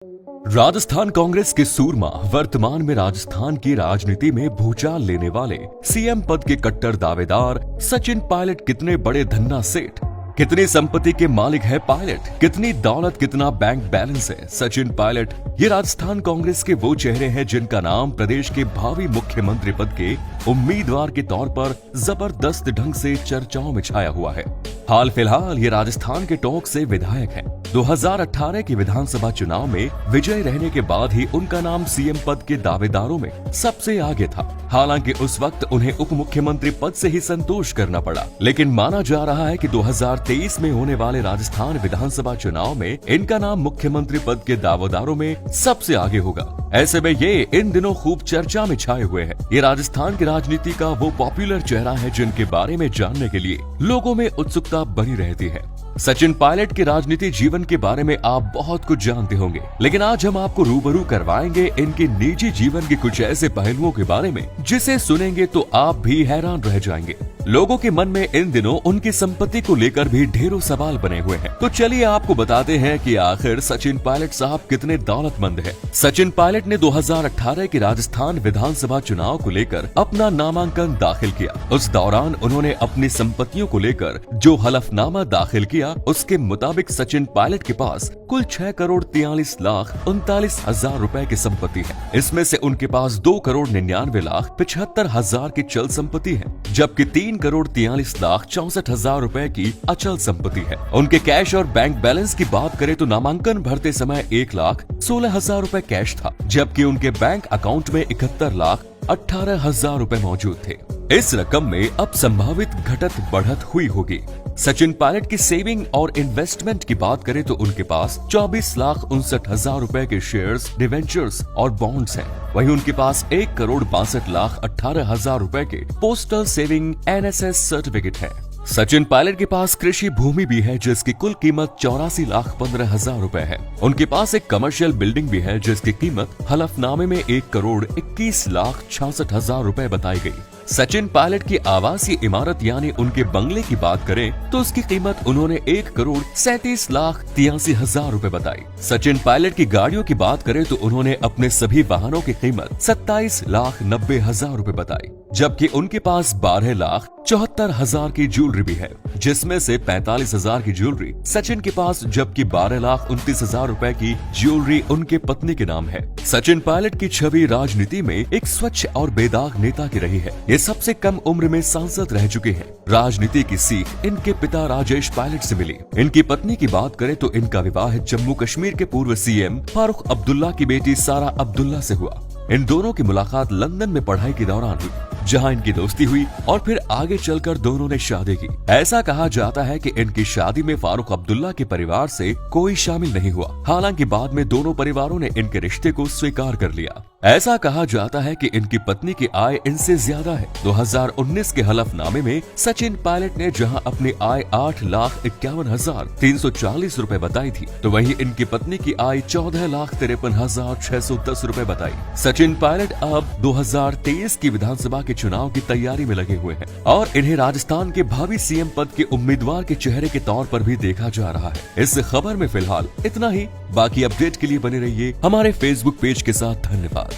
राजस्थान कांग्रेस के सूरमा वर्तमान में राजस्थान की राजनीति में भूचाल लेने वाले सीएम पद के कट्टर दावेदार सचिन पायलट कितने बड़े धन्ना सेठ, कितनी संपत्ति के मालिक है पायलट, कितनी दौलत, कितना बैंक बैलेंस है सचिन पायलट। ये राजस्थान कांग्रेस के वो चेहरे हैं जिनका नाम प्रदेश के भावी मुख्यमंत्री पद के उम्मीदवार के तौर पर जबरदस्त ढंग से चर्चाओं में छाया हुआ है। हाल फिलहाल ये राजस्थान के टोंक से विधायक हैं। 2018 के विधानसभा चुनाव में विजय रहने के बाद ही उनका नाम सीएम पद के दावेदारों में सबसे आगे था। हालांकि उस वक्त उन्हें उप मुख्यमंत्री पद से ही संतोष करना पड़ा, लेकिन माना जा रहा है कि 2023 में होने वाले राजस्थान विधानसभा चुनाव में इनका नाम मुख्यमंत्री पद के दावेदारों में सबसे आगे होगा। ऐसे में ये इन दिनों खूब चर्चा में छाए हुए हैं। ये राजस्थान की राजनीति का वो पॉपुलर चेहरा है जिनके बारे में जानने के लिए लोगों में उत्सुकता बनी रहती है। सचिन पायलट के राजनीति जीवन के बारे में आप बहुत कुछ जानते होंगे, लेकिन आज हम आपको रूबरू करवाएंगे इनके निजी जीवन के कुछ ऐसे पहलुओं के बारे में जिसे सुनेंगे तो आप भी हैरान रह जाएंगे। लोगों के मन में इन दिनों उनकी संपत्ति को लेकर भी ढेरों सवाल बने हुए हैं। तो चलिए आपको बताते हैं कि आखिर सचिन पायलट साहब कितने दौलतमंद हैं। सचिन पायलट ने 2018 के राजस्थान विधानसभा चुनाव को लेकर अपना नामांकन दाखिल किया। उस दौरान उन्होंने अपनी संपत्तियों को लेकर जो हलफनामा दाखिल किया, उसके मुताबिक सचिन पायलट के पास कुल 6,43,39,000 रुपए की संपत्ति है। इसमें से उनके पास 2,99,75,000 की चल संपत्ति है, जबकि 3,43,64,000 रुपए की अचल संपत्ति है। उनके कैश और बैंक बैलेंस की बात करें तो नामांकन भरते समय 1,16,000 रुपए कैश था, जबकि उनके बैंक अकाउंट में 71,18,000 रुपए मौजूद थे। इस रकम में अब संभावित घटत बढ़त हुई होगी। सचिन पायलट की सेविंग और इन्वेस्टमेंट की बात करें तो उनके पास 24,59,000 रुपए के शेयर्स, डिवेंचर्स और बॉन्ड्स हैं। वहीं उनके पास 1,62,18,000 रुपए के पोस्टल सेविंग NSS सर्टिफिकेट है। सचिन पायलट के पास कृषि भूमि भी है जिसकी कुल कीमत 84,15,000 रुपए है। उनके पास एक कमर्शियल बिल्डिंग भी है जिसकी कीमत हलफनामे में 1,21,66,000 रुपए बताई गई। सचिन पायलट की आवासीय इमारत यानी उनके बंगले की बात करें तो उसकी कीमत उन्होंने 1,37,83,000 रुपए बताई। सचिन पायलट की गाड़ियों की बात करें तो उन्होंने अपने सभी वाहनों की कीमत 27,90,000 रुपए बताई, जबकि उनके पास 12,74,000 की ज्वेलरी भी है, जिसमें से 45,000 की ज्वेलरी सचिन के पास, जबकि 12,29,000 रुपए की ज्वेलरी उनके पत्नी के नाम है। सचिन पायलट की छवि राजनीति में एक स्वच्छ और बेदाग नेता की रही है। ये सबसे कम उम्र में सांसद रह चुके हैं। राजनीति की सीख इनके पिता राजेश पायलट से मिली। इनकी पत्नी की बात करें तो इनका विवाह जम्मू कश्मीर के पूर्व सीएम फारूक अब्दुल्ला की बेटी सारा अब्दुल्ला से हुआ। इन दोनों की मुलाकात लंदन में पढ़ाई के दौरान हुई, जहां इनकी दोस्ती हुई और फिर आगे चलकर दोनों ने शादी की। ऐसा कहा जाता है कि इनकी शादी में फारूक अब्दुल्ला के परिवार से कोई शामिल नहीं हुआ। हालांकि बाद में दोनों परिवारों ने इनके रिश्ते को स्वीकार कर लिया। ऐसा कहा जाता है कि इनकी पत्नी की आय इनसे ज्यादा है। 2019 के हलफनामे में सचिन पायलट ने जहां अपनी आय 8,51,340 रुपए बताई थी, तो वहीं इनकी पत्नी की आय 14,53,610 रुपए बताई। सचिन पायलट अब 2023 की विधानसभा के चुनाव की तैयारी में लगे हुए हैं और इन्हें राजस्थान के भावी सीएम पद के उम्मीदवार के चेहरे के तौर पर भी देखा जा रहा है। इस खबर में फिलहाल इतना ही। बाकी अपडेट के लिए बने रहिए हमारे फेसबुक पेज के साथ। धन्यवाद।